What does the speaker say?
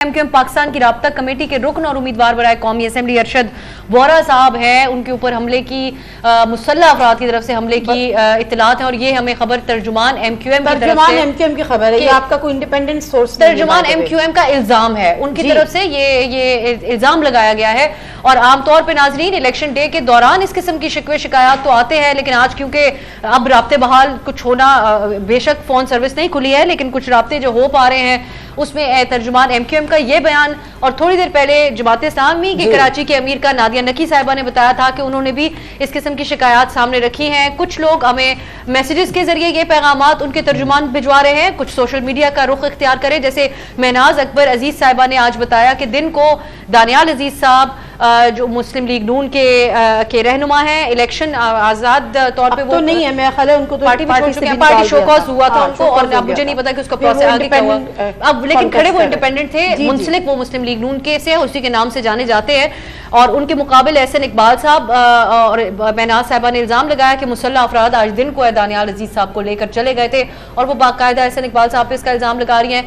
MQM Pakistan की राब्ता committee के रुकन और उम्मीदवार बराए कौमी असेंबली अरशद वोरा साहब हैं। उनके ऊपर हमले की मुसल्लह अफराद की तरफ से हमले की इत्तलात है और ये हमें खबर तर्जुमान एमक्यूएम की खबर है। ये आपका कोई इंडिपेंडेंट सोर्स तर्जुमान एमक्यूएम का इल्जाम है, उनकी तरफ से ये इल्जाम लगाया गया है। और आमतौर पर नाजरीन इलेक्शन डे के दौरान इस किस्म की शिकवे शिकायत तो आते हैं, लेकिन आज क्योंकि अब राब्ते बहाल कुछ होना, बेशक फोन सर्विस नहीं खुली है लेकिन कुछ राब्ते जो हो पा रहे हैं उसमें तर्जुमान एमक्यूएम का ये बयान। और थोड़ी देर पहले जमात इस्लामी के कराची के अमीर का नादिया नकी साहिबा ने बताया था कि उन्होंने भी इस किस्म की शिकायत सामने रखी हैं। कुछ लोग हमें मैसेजेस के जरिए ये पैगामात उनके तर्जुमान भिजवा रहे हैं, कुछ सोशल मीडिया का रुख इख्तियार करें। जैसे महनाज अकबर अजीज साहिबा ने आज बताया कि दिन को दानियाल अजीज साहब जो मुस्लिम लीग नून के रहनुमा हैं, इलेक्शन आजाद तौर पे वो तो नहीं है, मैं ख्याल है उनको तो पार्टी शोकॉज हुआ था उनको, और अब मुझे नहीं पता कि उसका प्रोसेस आगे क्या हुआ अब, लेकिन खड़े वो इंडिपेंडेंट थे, मुंसलिक वो मुस्लिम लीग नून के से उसी के नाम से जाने जाते हैं। और उनके मुकाबले एहसन इकबाल साहब और महनाज साहिबा ने इल्जाम लगाया कि मुसल्लह अफराद आज दिन को दानियाल अजीज साहब को लेकर चले गए थे और वो बाकायदा एहसन इकबाल साहब पे इसका इल्जाम लगा रही हैं।